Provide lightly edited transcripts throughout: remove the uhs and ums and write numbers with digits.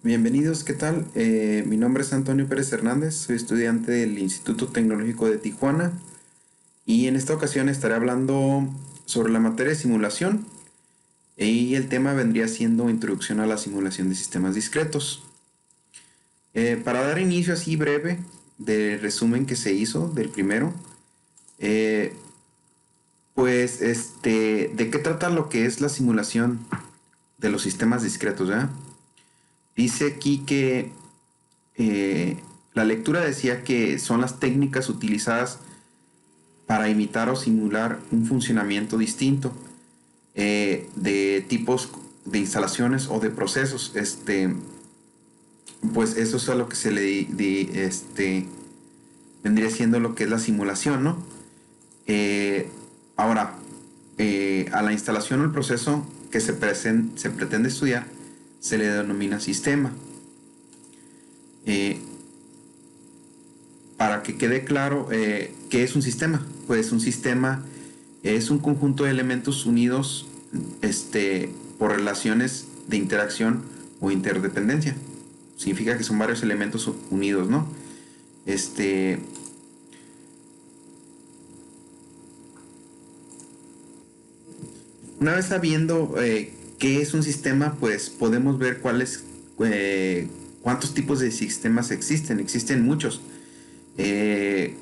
Bienvenidos, ¿qué tal? Mi nombre es Antonio Pérez Hernández, soy estudiante del Instituto Tecnológico de Tijuana y en esta ocasión estaré hablando sobre la materia de simulación y el tema vendría siendo Introducción a la simulación de sistemas discretos. Para dar inicio así breve del resumen que se hizo del primero, eh, ¿de qué trata lo que es la simulación de los sistemas discretos, ya? Dice aquí que eh, la lectura decía que son las técnicas utilizadas para imitar o simular un funcionamiento distinto de tipos de instalaciones o de procesos. Pues eso es a lo que se le vendría siendo lo que es la simulación, ¿no? Eh, ahora, a la instalación o el proceso que se pretende estudiar se le denomina sistema. Eh, para que quede claro, ¿qué es un sistema? Pues un sistema es un conjunto de elementos unidos por relaciones de interacción o interdependencia. Significa que son varios elementos unidos, ¿no? Este, una vez sabiendo qué es un sistema, pues podemos ver cuántos tipos de sistemas existen. Existen muchos. Eh,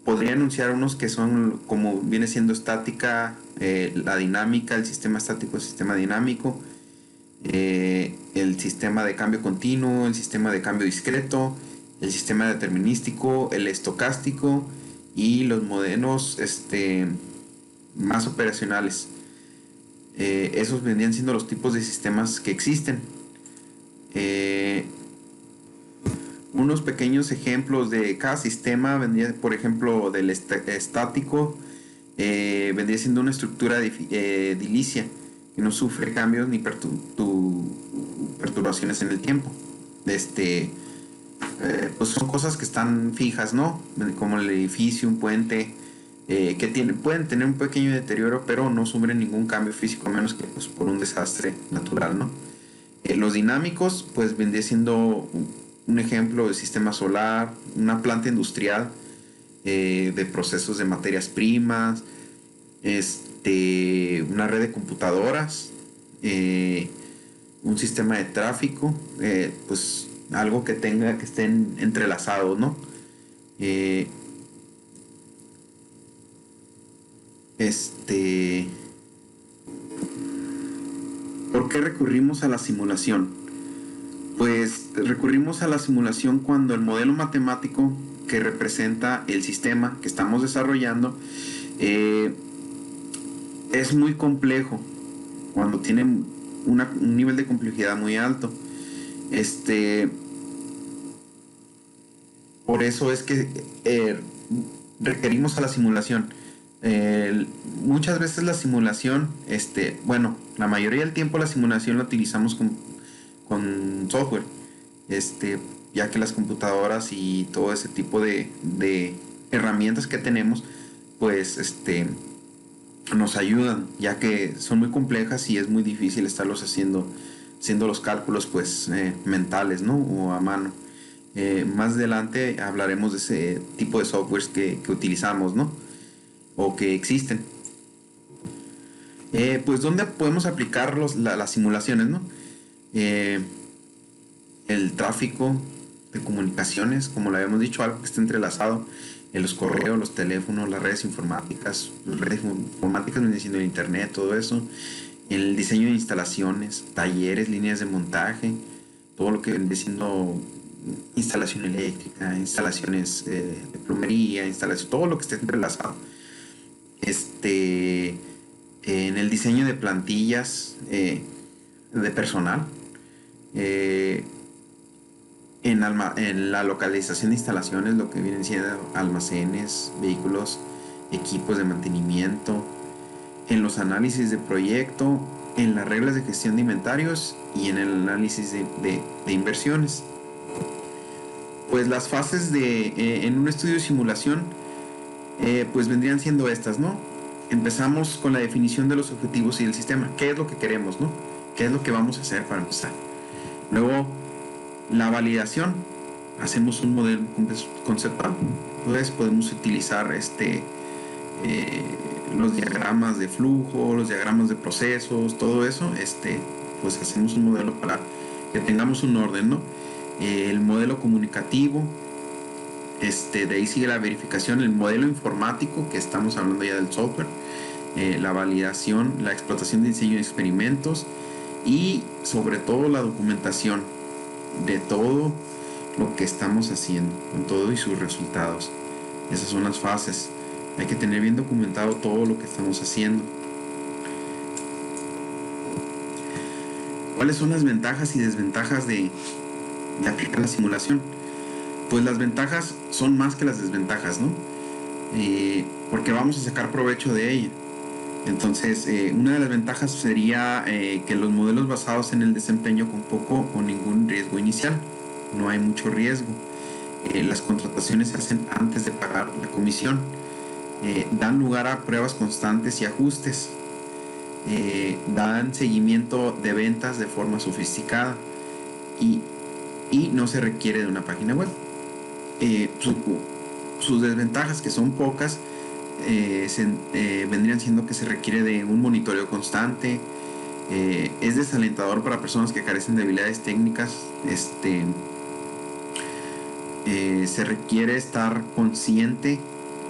Podría anunciar unos que son como viene siendo estática, la dinámica, el sistema estático, el sistema dinámico, el sistema de cambio continuo, el sistema de cambio discreto, el sistema determinístico, el estocástico y los modelos más operacionales. Esos vendrían siendo los tipos de sistemas que existen. Eh, Unos pequeños ejemplos de cada sistema vendría, por ejemplo, del estático, vendría siendo una estructura dilicia que no sufre cambios ni perturbaciones en el tiempo. Este, pues son cosas que están fijas, ¿no? Como el edificio, un puente, pueden tener un pequeño deterioro, pero no sufren ningún cambio físico, a menos que pues, por un desastre natural, ¿no? Los dinámicos, pues vendría siendo un ejemplo de sistema solar, una planta industrial de procesos de materias primas, una red de computadoras, un sistema de tráfico, pues algo que estén entrelazados, ¿no? Eh, este, ¿Por qué recurrimos a la simulación? Pues recurrimos a la simulación cuando el modelo matemático que representa el sistema que estamos desarrollando eh, es muy complejo, cuando tiene un nivel de complejidad muy alto. Este, por eso es que requerimos a la simulación. Muchas veces la simulación, bueno, la mayoría del tiempo la simulación la utilizamos con software, ya que las computadoras y todo ese tipo de herramientas que tenemos, pues nos ayudan, ya que son muy complejas y es muy difícil estarlos haciendo los cálculos pues mentales, ¿no? O a mano. Más adelante hablaremos de ese tipo de softwares que utilizamos, ¿no? O que existen. Pues dónde podemos aplicar las simulaciones, ¿no? Eh, el tráfico de comunicaciones, como lo habíamos dicho, algo que está entrelazado en los correos, los teléfonos, las redes informáticas. Las redes informáticas vienen siendo el internet, todo eso. El diseño de instalaciones, talleres, líneas de montaje, todo lo que viene siendo instalación eléctrica, instalaciones de plomería, todo lo que esté entrelazado. En el diseño de plantillas de personal, eh, en la localización de instalaciones, lo que vienen siendo almacenes, vehículos, equipos de mantenimiento, en los análisis de proyecto, en las reglas de gestión de inventarios y en el análisis de inversiones. Pues las fases en un estudio de simulación pues vendrían siendo estas, ¿no? Empezamos con la definición de los objetivos y del sistema. ¿Qué es lo que queremos, no? ¿Qué es lo que vamos a hacer para empezar? Luego La validación, hacemos un modelo conceptual, pues podemos utilizar los diagramas de flujo, los diagramas de procesos, todo eso, pues hacemos un modelo para que tengamos un orden, ¿no? El modelo comunicativo, de ahí sigue la verificación, el modelo informático, que estamos hablando ya del software, la validación, la explotación de diseño de experimentos y sobre todo la documentación de todo lo que estamos haciendo, con todo y sus resultados. Esas son las fases. Hay que tener bien documentado todo lo que estamos haciendo. ¿Cuáles son las ventajas y desventajas de aplicar la simulación? Pues las ventajas son más que las desventajas, ¿no? Porque vamos a sacar provecho de ella. Entonces, una de las ventajas sería que los modelos basados en el desempeño con poco o ningún riesgo inicial. No hay mucho riesgo. Las contrataciones se hacen antes de pagar la comisión. Dan lugar a pruebas constantes y ajustes. Dan seguimiento de ventas de forma sofisticada. Y no se requiere de una página web. Sus desventajas, que son pocas, vendrían siendo que se requiere de un monitoreo constante, es desalentador para personas que carecen de habilidades técnicas, se requiere estar consciente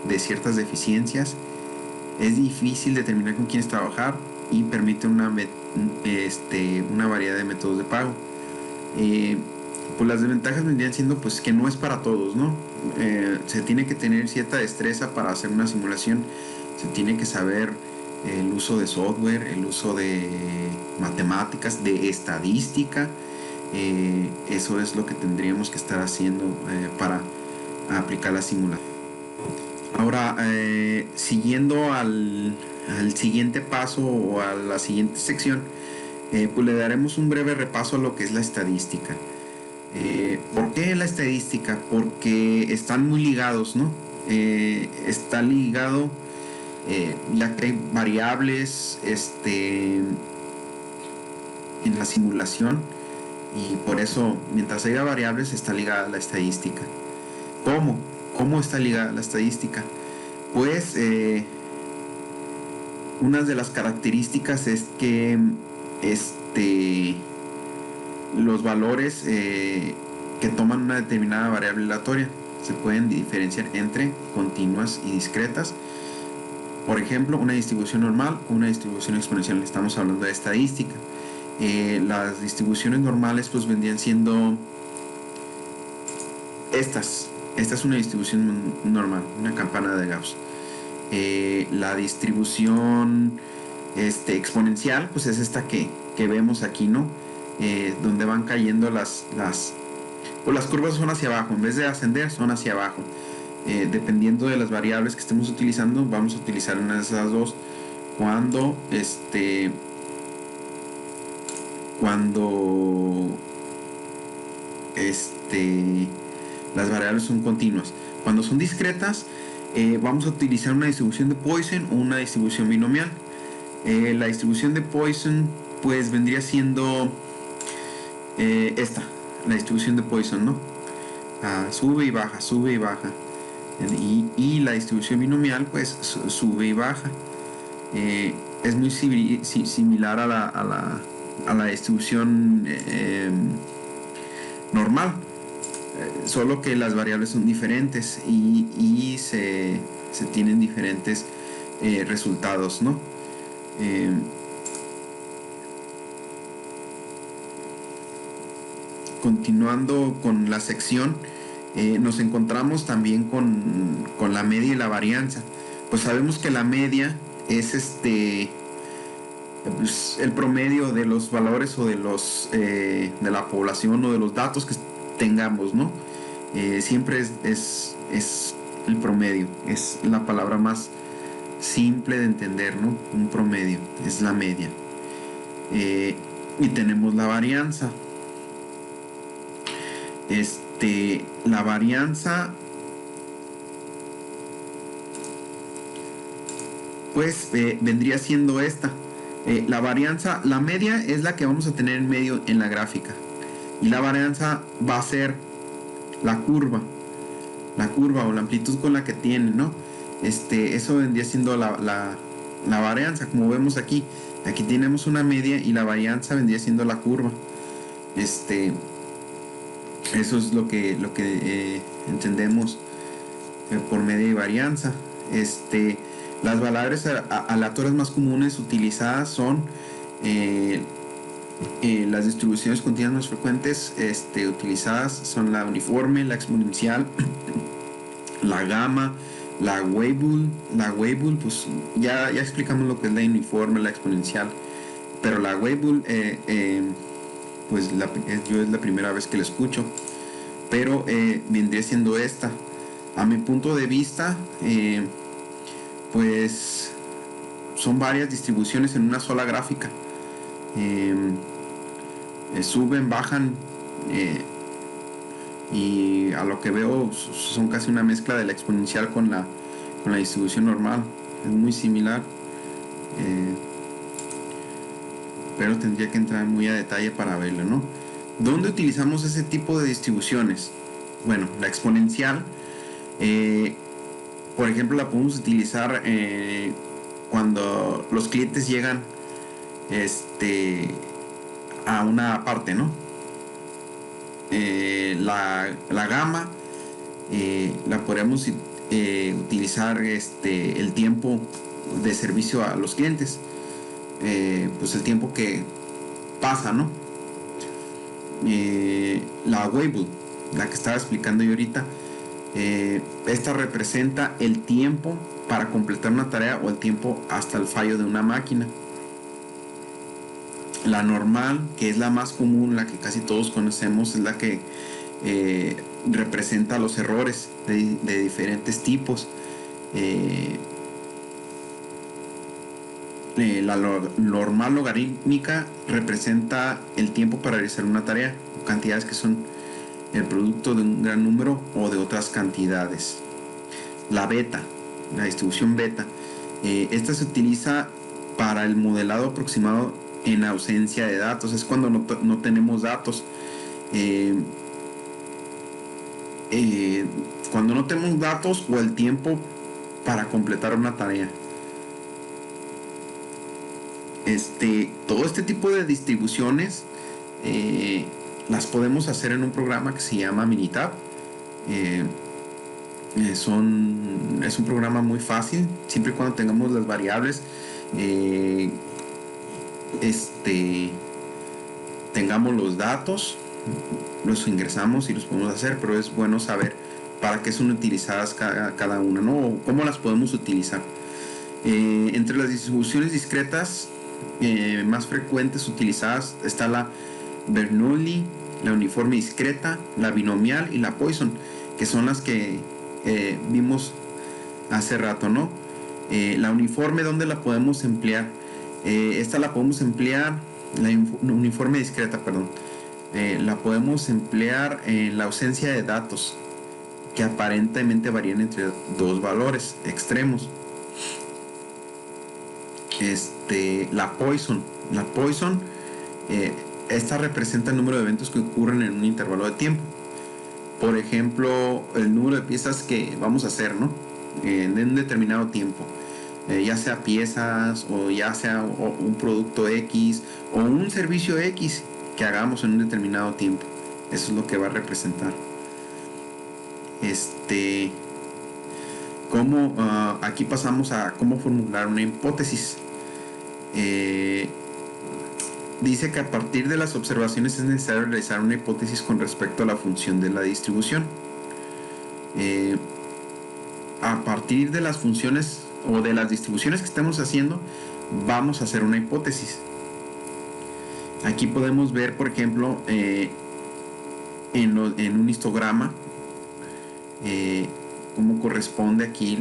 de ciertas deficiencias, es difícil determinar con quiénes trabajar y permite una variedad de métodos de pago. Pues las desventajas vendrían siendo pues que no es para todos, ¿no? Se tiene que tener cierta destreza para hacer una simulación, se tiene que saber el uso de software, el uso de matemáticas, de estadística. Eso es lo que tendríamos que estar haciendo para aplicar la simulación. Ahora, siguiendo al siguiente paso o a la siguiente sección, pues le daremos un breve repaso a lo que es la estadística. ¿Por qué la estadística? Porque están muy ligados, ¿no? Está ligado, ya que hay variables en la simulación, y por eso, mientras haya variables, está ligada la estadística. ¿Cómo? ¿Cómo está ligada la estadística? Pues una de las características es que los valores que toman una determinada variable aleatoria se pueden diferenciar entre continuas y discretas. Por ejemplo, una distribución normal o una distribución exponencial. Estamos hablando de estadística. Las distribuciones normales pues vendrían siendo estas. Esta es una distribución normal, una campana de Gauss. La distribución exponencial pues es esta que vemos aquí, ¿no? Donde van cayendo las curvas son hacia abajo, en vez de ascender son hacia abajo. Dependiendo de las variables que estemos utilizando, vamos a utilizar una de esas dos cuando las variables son continuas. Cuando son discretas, vamos a utilizar una distribución de Poisson o una distribución binomial. La distribución de Poisson pues vendría siendo la distribución de Poisson, ¿no? Sube y baja, sube y baja. Y la distribución binomial pues sube y baja. Es muy similar a la distribución normal, solo que las variables son diferentes y se tienen diferentes resultados, ¿no? Continuando con la sección, nos encontramos también con la media y la varianza. Pues sabemos que la media es pues, el promedio de los valores o de la población o de los datos que tengamos, ¿no? Siempre es el promedio, es la palabra más simple de entender, ¿no? Un promedio es la media. Y tenemos la varianza. La varianza pues vendría siendo esta. La varianza, la media es la que vamos a tener en medio en la gráfica. y la varianza va a ser la curva o la amplitud con la que tiene, ¿no? Eso vendría siendo la varianza, como vemos aquí. Aquí tenemos una media y la varianza vendría siendo la curva. Eso es lo que entendemos por media y varianza. Las variables aleatorias más comunes utilizadas son las distribuciones continuas más frecuentes utilizadas son la uniforme, la exponencial, la gamma, la Weibull. La Weibull, pues ya explicamos lo que es la uniforme, la exponencial, pero la Weibull pues yo es la primera vez que la escucho, pero vendría siendo esta. A mi punto de vista, pues son varias distribuciones en una sola gráfica. Suben, bajan, y a lo que veo son casi una mezcla de la exponencial con la distribución normal. Es muy similar, pero tendría que entrar muy a detalle para verlo, ¿no? ¿Dónde utilizamos ese tipo de distribuciones? Bueno, la exponencial, por ejemplo, la podemos utilizar cuando los clientes llegan a una parte, ¿no? La gamma la podemos utilizar el tiempo de servicio a los clientes, pues el tiempo que pasa, ¿no? La Weibull, la que estaba explicando yo ahorita, esta representa el tiempo para completar una tarea o el tiempo hasta el fallo de una máquina. La normal, que es la más común, la que casi todos conocemos, es la que representa los errores de diferentes tipos. La normal logarítmica representa el tiempo para realizar una tarea, cantidades que son el producto de un gran número o de otras cantidades. La beta, la distribución beta, esta se utiliza para el modelado aproximado en ausencia de datos. Es cuando no tenemos datos. Cuando no tenemos datos o el tiempo para completar una tarea. Todo este tipo de distribuciones las podemos hacer en un programa que se llama Minitab. Es un programa muy fácil, siempre y cuando tengamos las variables, tengamos los datos, los ingresamos y los podemos hacer, pero es bueno saber para qué son utilizadas cada una, ¿no? O cómo las podemos utilizar. Entre las distribuciones discretas más frecuentes utilizadas está la Bernoulli, la uniforme discreta, la binomial y la Poisson, que son las que vimos hace rato, ¿no? La uniforme, ¿dónde la podemos emplear? Esta la podemos emplear, la uniforme discreta, perdón, la podemos emplear en la ausencia de datos que aparentemente varían entre dos valores extremos. La Poisson, esta representa el número de eventos que ocurren en un intervalo de tiempo. Por ejemplo, el número de piezas que vamos a hacer, ¿no? En un determinado tiempo, ya sea piezas o ya sea un producto X o un servicio X que hagamos en un determinado tiempo. Eso es lo que va a representar. Aquí pasamos a cómo formular una hipótesis. Dice que a partir de las observaciones es necesario realizar una hipótesis con respecto a la función de la distribución. A partir de las funciones o de las distribuciones que estamos haciendo, vamos a hacer una hipótesis. Aquí podemos ver, por ejemplo, en un histograma, cómo corresponde aquí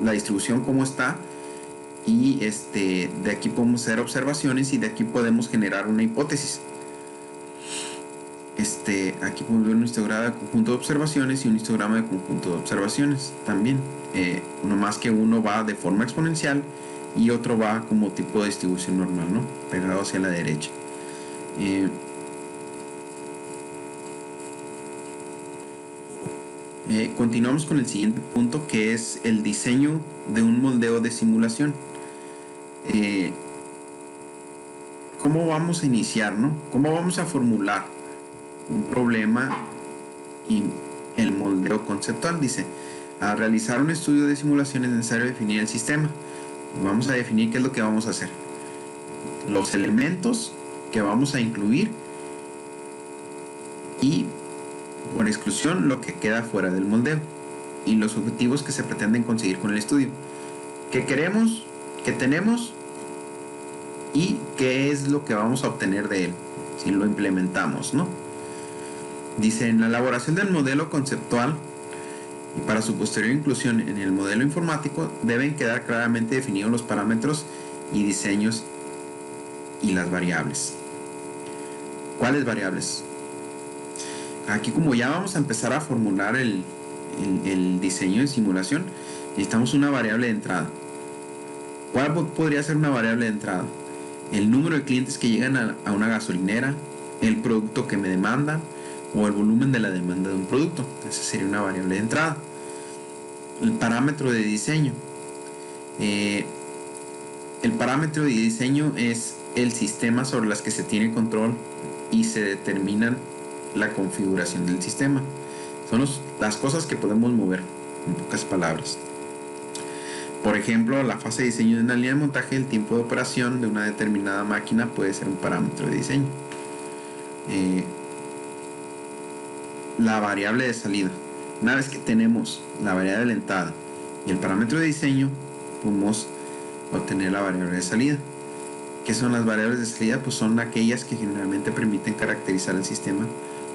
la distribución, cómo está. Y de aquí podemos hacer observaciones y de aquí podemos generar una hipótesis. Aquí podemos ver un histograma de conjunto de observaciones y un histograma de conjunto de observaciones también. No más que uno va de forma exponencial y otro va como tipo de distribución normal, ¿no? Pegado hacia la derecha. Continuamos con el siguiente punto, que es el diseño de un moldeo de simulación. ¿Cómo vamos a iniciar, no? ¿Cómo vamos a formular un problema y el moldeo conceptual? Dice, a realizar un estudio de simulación es necesario definir el sistema. Vamos a definir qué es lo que vamos a hacer, los elementos que vamos a incluir y, por exclusión, lo que queda fuera del moldeo y los objetivos que se pretenden conseguir con el estudio. ¿Qué queremos? ¿Qué tenemos? ¿Y qué es lo que vamos a obtener de él si lo implementamos, ¿no? Dice, en la elaboración del modelo conceptual y para su posterior inclusión en el modelo informático deben quedar claramente definidos los parámetros y diseños y las variables. ¿Cuáles variables? Aquí, como ya vamos a empezar a formular el diseño de simulación, necesitamos una variable de entrada. ¿Cuál podría ser una variable de entrada? El número de clientes que llegan a una gasolinera, el producto que me demandan o el volumen de la demanda de un producto. Esa sería una variable de entrada. El parámetro de diseño. El parámetro de diseño es el sistema sobre las que se tiene control y se determinan la configuración del sistema. Son las cosas que podemos mover, en pocas palabras. Por ejemplo, la fase de diseño de una línea de montaje, el tiempo de operación de una determinada máquina puede ser un parámetro de diseño. La variable de salida. Una vez que tenemos la variable de entrada y el parámetro de diseño, podemos obtener la variable de salida. ¿Qué son las variables de salida? Pues son aquellas que generalmente permiten caracterizar el sistema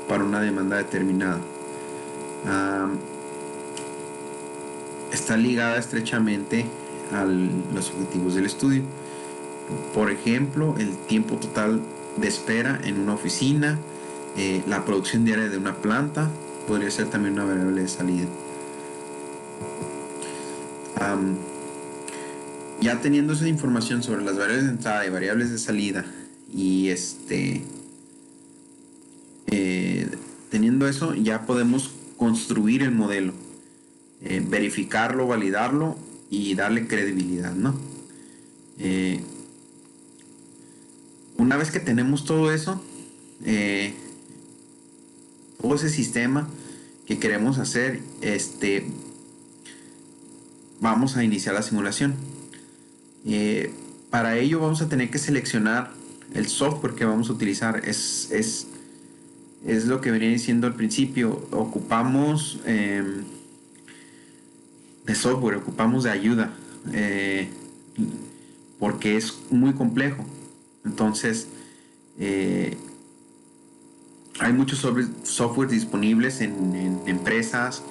para una demanda determinada. Está ligada estrechamente a los objetivos del estudio. Por ejemplo, el tiempo total de espera en una oficina, la producción diaria de una planta, podría ser también una variable de salida. Ya teniendo esa información sobre las variables de entrada y variables de salida, y teniendo eso, ya podemos construir el modelo, verificarlo, validarlo y darle credibilidad, ¿no? Una vez que tenemos todo eso, todo ese sistema que queremos hacer, vamos a iniciar la simulación. Para ello vamos a tener que seleccionar el software que vamos a utilizar. Es lo que venía diciendo al principio. Ocupamos de software, ocupamos de ayuda, porque es muy complejo. Entonces, hay muchos software disponibles en empresas,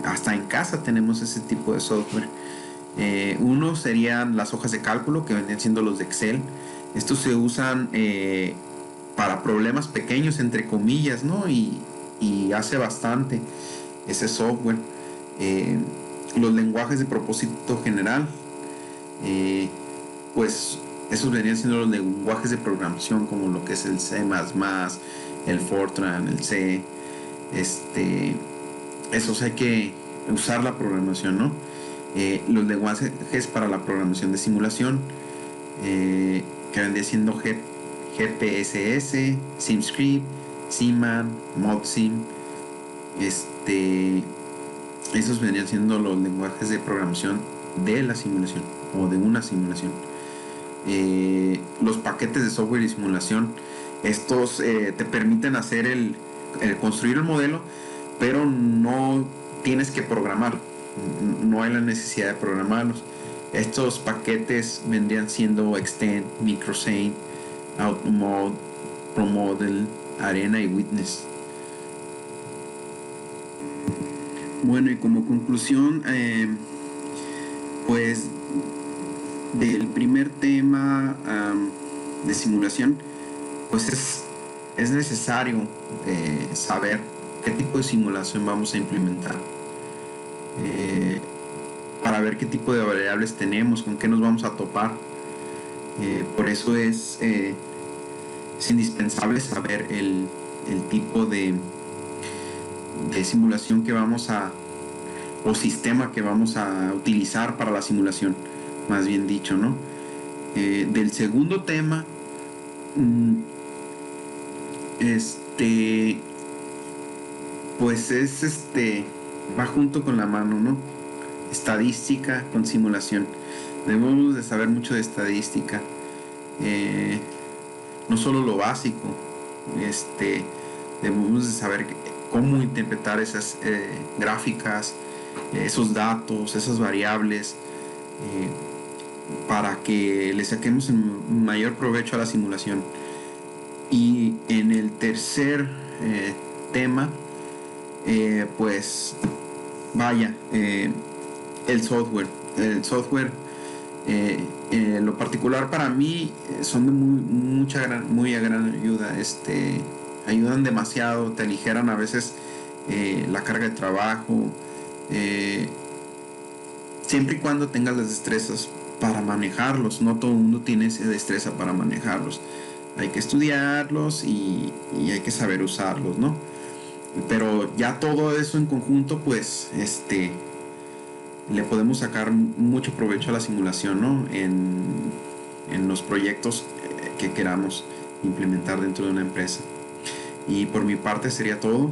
hasta en casa tenemos ese tipo de software. Uno serían las hojas de cálculo, que vendrían siendo los de Excel. Estos se usan para problemas pequeños, entre comillas, ¿no? Y hace bastante ese software. Los lenguajes de propósito general, pues esos vendrían siendo los lenguajes de programación, como lo que es el C++, el Fortran, el C. Esos hay que usar la programación, ¿no? Los lenguajes para la programación de simulación, que vendría siendo GPSS, SimScript, Cman, ModSim. Esos vendrían siendo los lenguajes de programación de la simulación o de una simulación. Los paquetes de software y simulación, estos te permiten hacer construir el modelo, pero no tienes que programar, no hay la necesidad de programarlos. Estos paquetes vendrían siendo Extend, MicroSane, AutoMod, ProModel, Arena y Witness. Bueno, y como conclusión, pues del primer tema de simulación, pues es necesario saber qué tipo de simulación vamos a implementar, para ver qué tipo de variables tenemos, con qué nos vamos a topar. Por eso es indispensable saber el tipo de de simulación que vamos a, o sistema que vamos a utilizar para la simulación, más bien dicho, ¿no? Del segundo tema, mm, este, pues es va junto con la mano, ¿no? Estadística con simulación. Debemos de saber mucho de estadística. Eh, no solo lo básico, este, debemos de saber cómo interpretar esas gráficas, esos datos, esas variables, eh, para que le saquemos el mayor provecho a la simulación. Y en el tercer tema, pues vaya, el software. El software, lo particular para mí, son de muy a gran ayuda. Ayudan demasiado, te aligeran a veces la carga de trabajo, eh, siempre y cuando tengas las destrezas para manejarlos. No todo el mundo tiene esa destreza para manejarlos. Hay que estudiarlos y hay que saber usarlos, ¿no? Pero ya todo eso en conjunto, pues, le podemos sacar mucho provecho a la simulación, ¿no? En los proyectos que queramos implementar dentro de una empresa. Y por mi parte sería todo.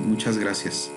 Muchas gracias.